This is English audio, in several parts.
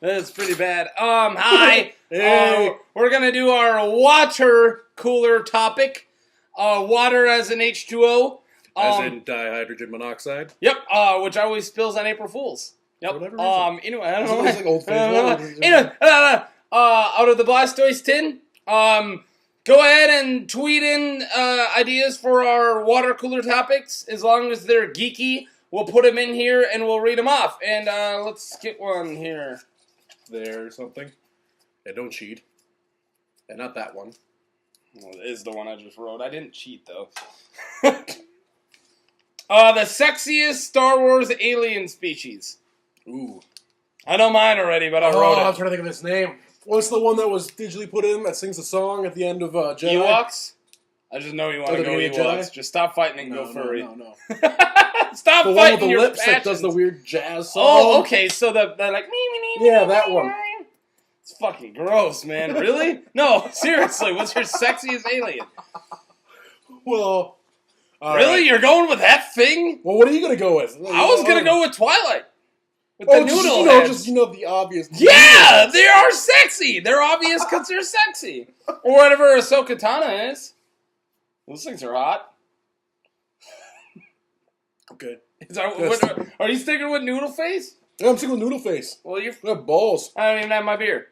That's pretty bad. Hi. Hey. We're going to do our water cooler topic. Water as an H2O. As in dihydrogen monoxide? Yep, which always spills on April Fools. Yep. For whatever reason. Anyway, I don't know. It's like Old Faithful. Out of the Blastoise tin, go ahead and tweet in ideas for our water cooler topics. As long as they're geeky, we'll put them in here and we'll read them off. And let's get one here. There or something. Yeah, don't cheat. And not that one. Well, it is the one I just wrote. I didn't cheat, though. The sexiest Star Wars alien species. Ooh. I know mine already, but I wrote it. I'm trying to think of its name. What's the one that was digitally put in that sings the song at the end of Jedi? Ewoks? I just know you want to go Ewoks. Jedi? Just stop fighting and go furry. No. Stop the fighting one with the your lips passions. that does the weird jazz song. Oh, okay. So they're like me. Yeah, that one. It's fucking gross, man. Really? No, seriously. What's your sexiest alien? Well, really? Right. You're going with that thing? Well, what are you gonna go with? I was gonna go with Twilight. With the noodle heads. the obvious. Yeah, they are sexy. They're obvious because they're sexy. Or whatever Ahsoka Tano is. Those things are hot. Okay. Are you sticking with Noodle Face? Yeah, I'm sticking with Noodle Face. Well, you're... I have balls. I don't even have my beer.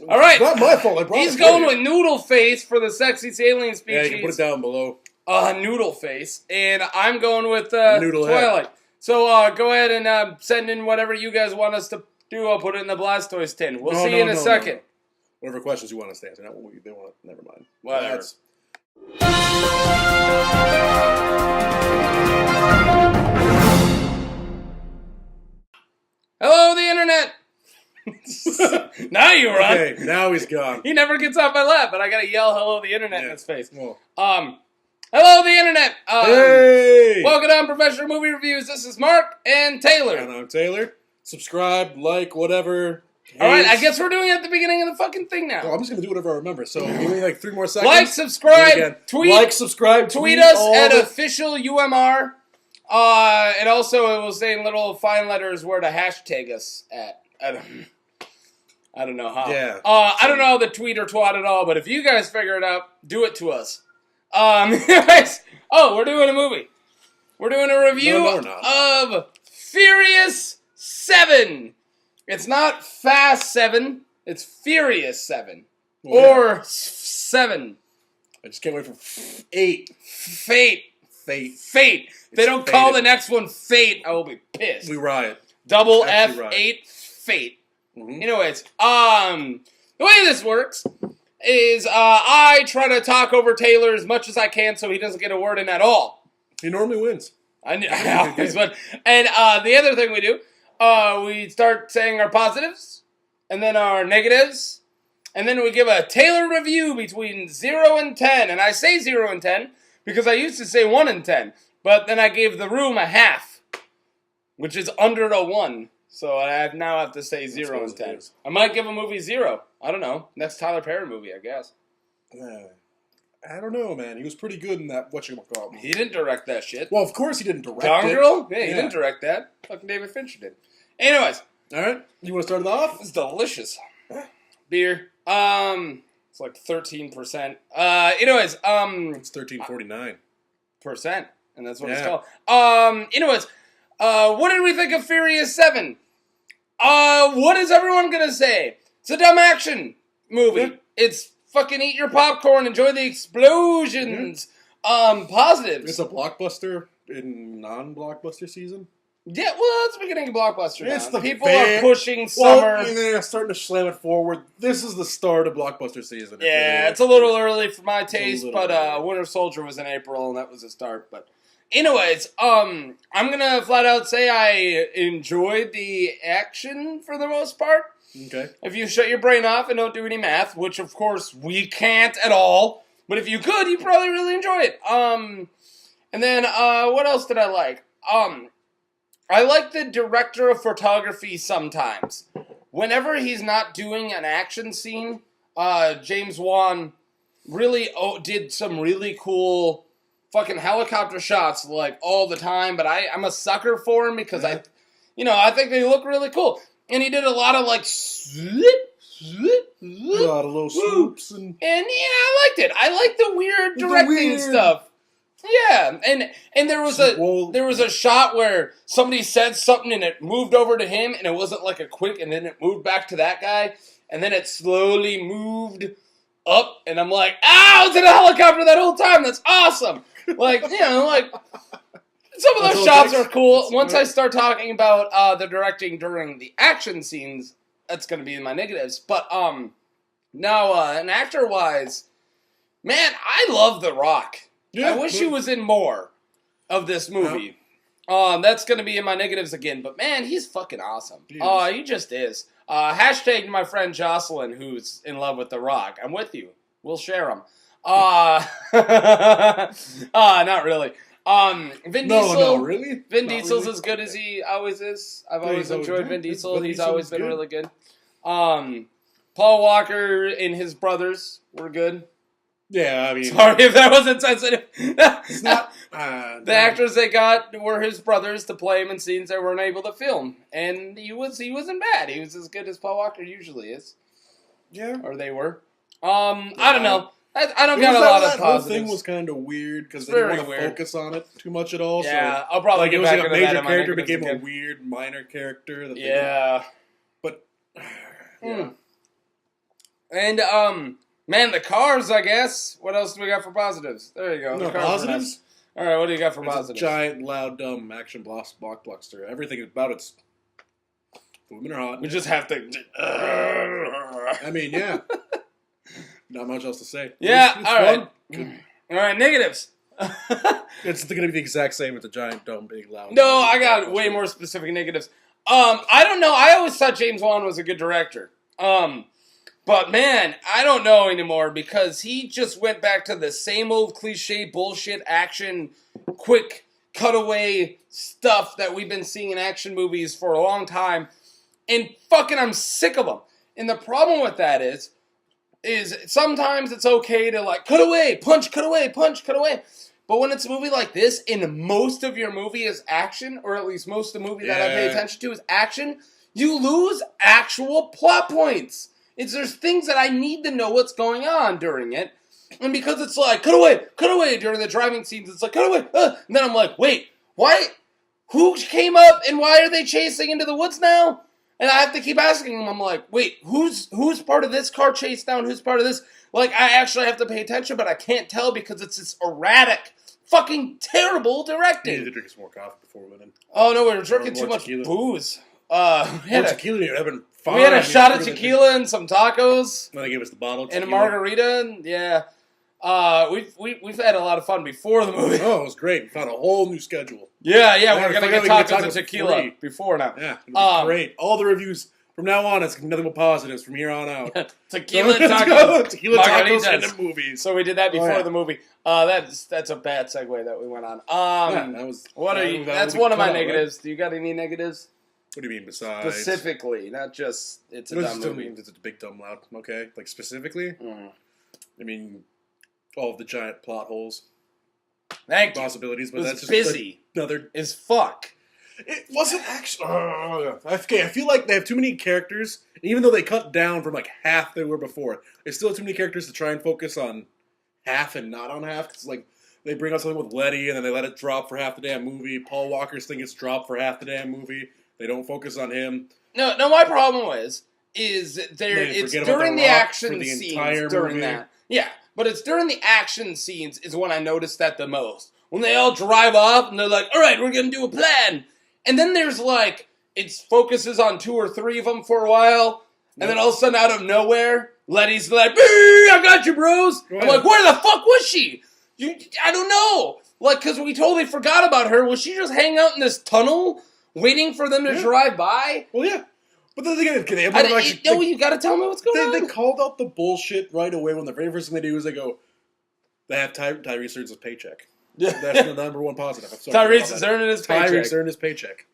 All right. It's not my fault. I brought He's going with Noodle Face for the sexiest alien species. Yeah, you can put it down below. Noodle Face. And I'm going with Noodle Twilight. So go ahead and send in whatever you guys want us to do. I'll put it in the Blastoise tin. We'll see you in a second. No. Whatever questions you want us to answer. Not what they want. Never mind. Whatever. Hello, the internet. Now you run. Okay, now he's gone. He never gets off my lap, but I gotta yell hello, the internet in his face. Well. Hello, the internet. Hey! Welcome to Professional Movie Reviews. This is Mark and Taylor. And I'm Taylor. Subscribe, like, whatever. All right, I guess we're doing it at the beginning of the fucking thing now. Well, I'm just going to do whatever I remember. So, give me like 3 more seconds. Like, subscribe, tweet. Like, subscribe, tweet us at official UMR. And also, it will say in little fine letters where to hashtag us at. I don't know how. Yeah. I don't know the tweet or twat at all, but if you guys figure it out, do it to us. Anyways, we're doing a movie. We're doing a review of Furious 7. It's not Fast 7. It's Furious 7. Or 7. I just can't wait for 8. Fate. If they don't call the next one Fate, I will be pissed. We riot. Double Actually F8 Fate. Mm-hmm. Anyways, the way this works is I try to talk over Taylor as much as I can so he doesn't get a word in at all. He normally wins. I always win. And the other thing we do, we start saying our positives, and then our negatives, and then we give a Taylor review between 0 and 10. And I say 0 and 10 because I used to say 1 and 10, but then I gave the room a half, which is under a 1. So I now have to say 0 and 10. I might give a movie 0. I don't know. Next Tyler Perry movie, I guess. I don't know, man. He was pretty good in that whatchamacallit. He didn't direct that shit. Well, of course he didn't direct Gone it. Girl? Yeah, he didn't direct that. Fucking David Fincher did. Anyways. All right. You want to start it off? It's delicious. Beer. It's like 13%. Anyways. It's 13.49%. And that's what it's called. Anyways. What did we think of Furious 7? What is everyone gonna say? It's a dumb action movie. Yeah. It's fucking eat your popcorn, enjoy the explosions. Positives. It's a blockbuster in non-blockbuster season. Yeah, well, it's the beginning of blockbuster now. It's the People are pushing summer. Well, they're starting to slam it forward. This is the start of blockbuster season. Yeah, it's a little early for my taste, but Winter Soldier was in April, and that was a start. But anyways, I'm gonna flat out say I enjoyed the action for the most part. Okay. If you shut your brain off and don't do any math, which of course we can't at all, but if you could, you'd probably really enjoy it. And then what else did I like? I like the director of photography sometimes. Whenever he's not doing an action scene, James Wan really did some really cool fucking helicopter shots like all the time. But I'm a sucker for him because I think they look really cool. And he did a lot of like A lot of little swoops and I liked it. I like the weird directing stuff. Yeah, and there was a shot where somebody said something and it moved over to him and it wasn't like a quick and then it moved back to that guy and then it slowly moved up and I'm like, I was in a helicopter that whole time. That's awesome. Like, like some of those shots are cool. Once I start talking about the directing during the action scenes, that's going to be in my negatives. But now, an actor-wise, man, I love The Rock. Yeah, I wish he was in more of this movie. That's going to be in my negatives again. But, man, he's fucking awesome. He just is. Hashtag my friend Jocelyn, who's in love with The Rock. I'm with you. We'll share him. Not really. Vin Diesel. No, really? Vin Diesel's as good as he always is. I've always enjoyed Vin Diesel. He's always been really good. Paul Walker and his brothers were good. Yeah, I mean... Sorry if that wasn't sensitive. It's not... the actors they got were his brothers to play him in scenes they weren't able to film. And he wasn't bad. He was as good as Paul Walker usually is. Yeah. Or they were. I don't know. I don't got a lot of positives. That whole thing was kind of weird because they didn't want to focus on it too much at all. Yeah, so, I'll probably get back into that. It was like a major character became a weird minor character. That but... Yeah. And, man, the cars, I guess. What else do we got for positives? There you go. No, positives? All right, what do you got for positives? A giant, loud, dumb action blockbuster. Everything about it's... The women are hot. We just have to... I mean, yeah. Not much else to say. Yeah, all right. All right, negatives. It's going to be the exact same with the giant, dumb, big, loud... No, I got way more specific negatives. I don't know. I always thought James Wan was a good director. But man, I don't know anymore because he just went back to the same old cliche bullshit action, quick cutaway stuff that we've been seeing in action movies for a long time. And fucking I'm sick of them. And the problem with that is sometimes it's okay to like cut away, punch, cut away, punch, cut away. But when it's a movie like this, and most of your movie is action, or at least most of the movie that I pay attention to is action, you lose actual plot points. There's things that I need to know what's going on during it. And because it's like, cut away during the driving scenes, it's like, cut away. And then I'm like, wait, why? Who came up and why are they chasing into the woods now? And I have to keep asking them. I'm like, wait, who's part of this car chase down? Who's part of this? Like, I actually have to pay attention, but I can't tell because it's this erratic, fucking terrible directing. You need to drink some more coffee before we went in. Oh, no, we were drinking too much booze. Tequila would have been fine. We had a shot of tequila and some tacos. Then they gave us the bottle of and a margarita. Yeah. We've had a lot of fun before the movie. Oh, it was great. We found a whole new schedule. Yeah, we're going to get tacos and tequila before now. Yeah, it'll be great. All the reviews from now on, it's nothing but positives from here on out. Tequila tacos. Tequila tacos and the movies. So we did that before the movie. That's a bad segue that we went on. That was... That's one of my negatives. Right? Do you got any negatives? What do you mean besides? Specifically, not just it's a dumb movie. It's a big dumb loud. Okay, like specifically. Mm. I mean, all of the giant plot holes. Thank you. Possibilities, but it was that's just busy. Another as fuck. It wasn't actually. Okay, I feel like they have too many characters. And even though they cut down from like half they were before, there's still too many characters to try and focus on half and not on half. It's like they bring out something with Letty and then they let it drop for half the damn movie. Paul Walker's thing gets dropped for half the damn movie. They don't focus on him. No. My problem is it's during the action scenes during that. Yeah, but it's during the action scenes is when I noticed that the most. When they all drive off and they're like, "All right, we're gonna do a plan," and then there's like it focuses on 2 or 3 of them for a while, and then all of a sudden out of nowhere, Letty's like, "I got you, bros." I'm like, "Where the fuck was she? I don't know." Like, because we totally forgot about her. Was she just hanging out in this tunnel? Waiting for them to drive by? Well, yeah. But then again, you gotta tell me what's going on. They called out the bullshit right away when the very first thing they do is they have Tyrese earns his paycheck. That's the number one positive. Tyrese is earning his paycheck. Tyrese earned his paycheck.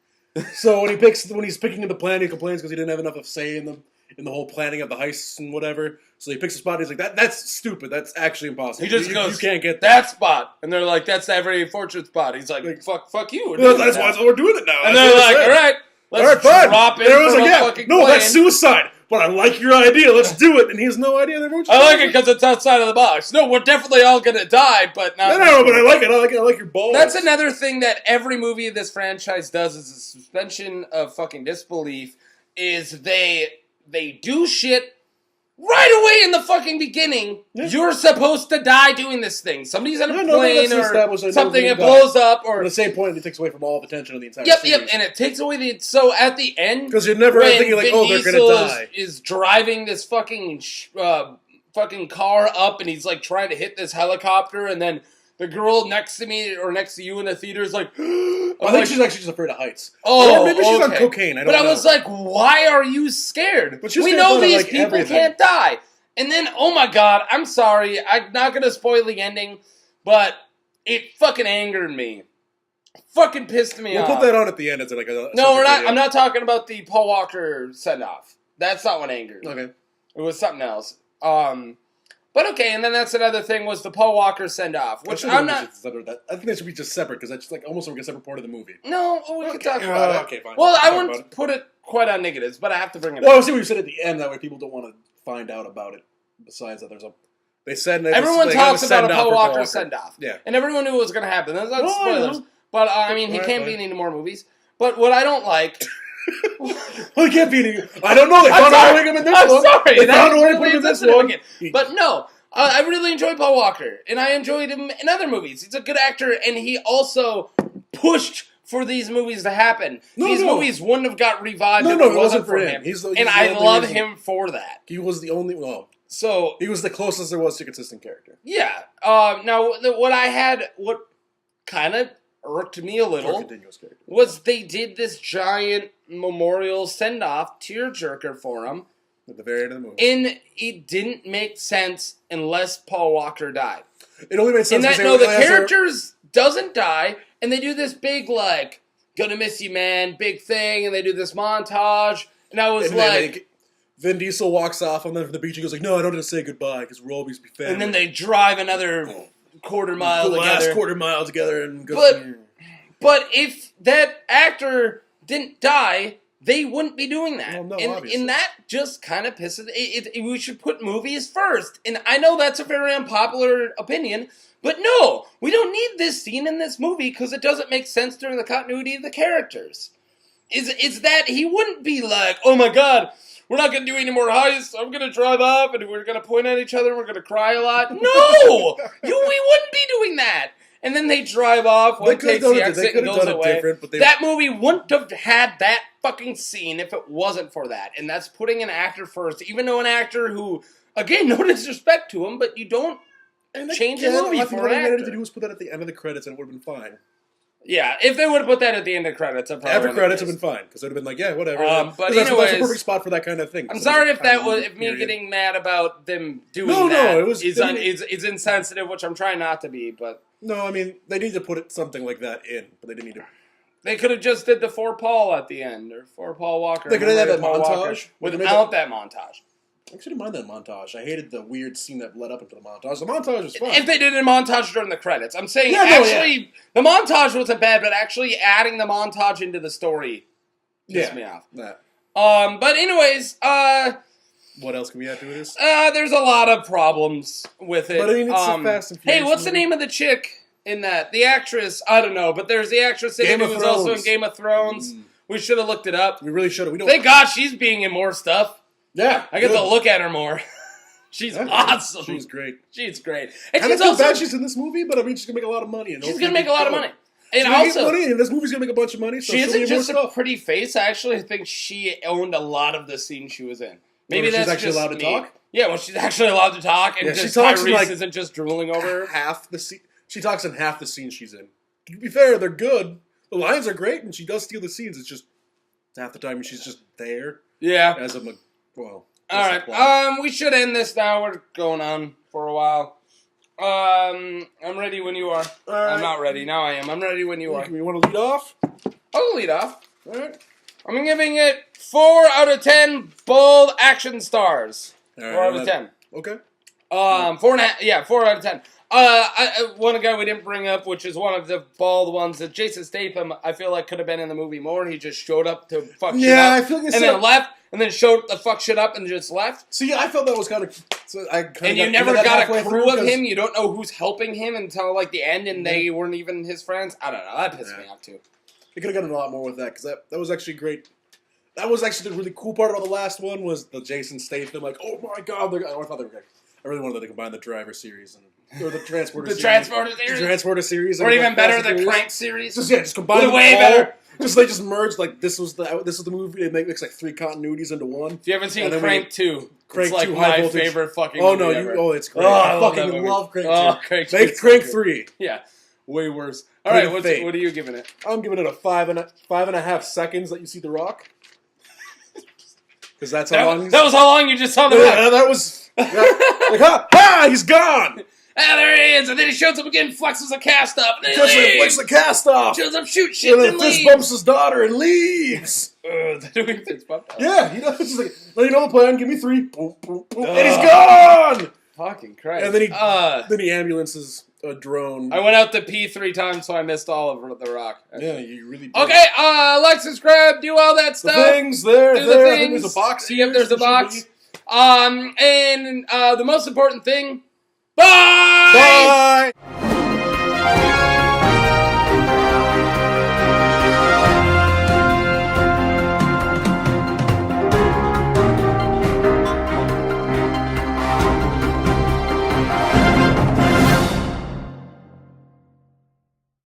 So when he's picking the plan, he complains because he didn't have enough of say in the whole planning of the heists and whatever. So he picks a spot. He's like, that's stupid. That's actually impossible. He just goes, you can't get that spot. And they're like, that's the every fortune spot. He's like fuck you. That's why we're doing it now. And they're like, all right. Let's all right, fine. drop in And everyone's from like, a yeah, fucking no, plane. that's suicide. But I like your idea. Let's do it. And he has no idea. I like it because it's outside of the box. No, we're definitely all gonna die, but not. No, but I like it. I like your balls. That's another thing that every movie of this franchise does is a suspension of fucking disbelief. Is they do shit right away in the fucking beginning. Yeah. You're supposed to die doing this thing. Somebody's on a plane or something. It blows up, or at the same point, it takes away from all the tension of the entire series. Yep, and it takes away the. So at the end, because you're never thinking like, oh, they're gonna die. Is driving this fucking car up, and he's like trying to hit this helicopter, and then the girl next to me or next to you in the theater is like, I think she's actually just afraid of heights. Oh, or maybe she's on cocaine. I don't know. But I was like, why are you scared? We know these people can't die. And then, oh my god, I'm sorry, I'm not gonna spoil the ending, but it fucking angered me. Fucking pissed me off. We'll put that on at the end. It's like no, we're not. I'm not talking about the Paul Walker send off. That's not what angered me. Okay, it was something else. But okay, and then that's another thing was the Paul Walker send off, which I'm not. I think that should be just separate because that's just like almost like a separate part of the movie. No, we can talk about it. Okay, fine. Well, I wouldn't put it quite on negatives, but I have to bring it up. Well, I see what you said at the end. That way, people don't want to find out about it. Besides that, everyone talks about a Paul Walker send off. Yeah, and everyone knew it was going to happen. That's not spoilers, but I mean, he can't be in any more movies. But what I don't like. Well, he can't be any. I don't know. They found out to put him in this one. I'm sorry. They found out to put him in this one. But no. I really enjoy Paul Walker, and I enjoyed him in other movies. He's a good actor, and he also pushed for these movies to happen. These movies wouldn't have got revived if it wasn't for him. And I love him for that. He was the only So he was the closest there was to a consistent character. Yeah. Now, what kind of irked me a little was they did this giant memorial send-off, tearjerker for him. At the very end of the movie. And it didn't make sense unless Paul Walker died. It only made sense because the characters doesn't die, and they do this big, like, gonna miss you, man, big thing, and they do this montage, and I was like... Vin Diesel walks off on the beach, and goes like, no, I don't want to say goodbye, because we'll always be family. And then they drive another quarter mile together. Last quarter mile together, and go but if that actor didn't die... They wouldn't be doing that. Well, no, and that just kind of pisses... we should put movies first. And I know that's a very unpopular opinion, but no, we don't need this scene in this movie because it doesn't make sense during the continuity of the characters. Is that he wouldn't be like, oh my god, we're not going to do any more heists, I'm going to drive up and we're going to point at each other and we're going to cry a lot. No! We wouldn't be doing that. And then they drive off, one takes the exit and goes away. That movie wouldn't have had that fucking scene if it wasn't for that. And that's putting an actor first. Even though an actor who, again, no disrespect to him, but you don't change a movie for an actor. All you to do was put that at the end of the credits and it would have been fine. Yeah, if they would have put that at the end of credits, after credits would have been fine because it would have been like, yeah, whatever. But anyways, that's a perfect spot for that kind of thing. I'm sorry if me getting mad about them doing that is insensitive, which I'm trying not to be. But no, I mean they need to put something like that in, but they didn't need to. They could have just did the for Paul at the end or for Paul Walker. They could have had that montage without that montage. I actually didn't mind that montage. I hated the weird scene that led up into the montage. The montage was fun. If they did a montage during the credits. I'm saying, the montage wasn't bad, but actually adding the montage into the story pissed me off. But anyways, what else can we add to this? There's a lot of problems with it. But I mean, it's so fast and furious. Hey, what's the name of the chick in that? The actress, I don't know, but there's the actress in it who's also in Game of Thrones. We should have looked it up. We really should have. Thank God she's being in more stuff. Yeah, I get to look at her more. She's awesome. She's great. She's great. And she's also bad she's in this movie, but I mean, she's gonna make a lot of money. She's gonna make a lot of money. And also, and this movie's gonna make a bunch of money. So she isn't just a pretty face. I actually think she owned a lot of the scene she was in. Maybe that's she's actually just allowed to talk. Yeah, well, she's actually allowed to talk, and just Tyrese isn't just drooling over her. Half the scene, she talks in half the scenes she's in. To be fair, they're good. The lines are great, and she does steal the scenes. It's just half the time she's just there. Yeah. As a well. All right. We should end this now. We're going on for a while. I'm ready when you are. I'm not ready. Now I am. I'm ready when you are. You want to lead off? I'll lead off. All right. I'm giving it 4 out of 10 bold action stars. 4 out of 10. Okay. 4.5. Yeah, 4 out of 10. One guy we didn't bring up, which is one of the bald ones, that Jason Statham, I feel like could have been in the movie more. He just showed up to fuck shit up. I feel like and then left, and then showed the fuck shit up and just left. See, I felt that was kind of... And you never got a crew of him. You don't know who's helping him until like the end, and they weren't even his friends. I don't know. That pissed me off too. They could have gotten a lot more with that, because that was actually great. That was actually the really cool part about the last one, was the Jason Statham, like, oh my god, I thought they were great. I really wanted them to combine the Driver series or the Transporter series. The Transporter series. Or even better, the Crank series. Just combine them way all. better. They just merged, like, this was the movie, it makes like 3 continuities into one. If you haven't seen Crank 2, Crank it's like 2 my favorite fucking movie ever. It's great. I fucking love Crank 2. Oh, Crank 2. Make Crank 3. Yeah, way worse. All right, what are you giving it? I'm giving it a 5.5 seconds that you see The Rock. Because that's how long. That was how long you just saw The Rock. Yeah, that was. Ha! He's gone! Ah, there he is, and then he shows up again, flexes a cast up, and then he leaves. Flicks the cast off. Shows up, shoot shit, and then fist leaves. bumps his daughter and leaves. Doing fist bump. Yeah, it's just like, let you know the plan, give me 3. Boom, boom, boom, and he's gone! Fucking Christ. And then he ambulances a drone. I went out to pee 3 times, so I missed all of The Rock. Yeah, you really did. Okay, like, subscribe, do all that stuff. The things there. Do the things. I think there's a box here. Yep, there's a box. And the most important thing, bye! Bye!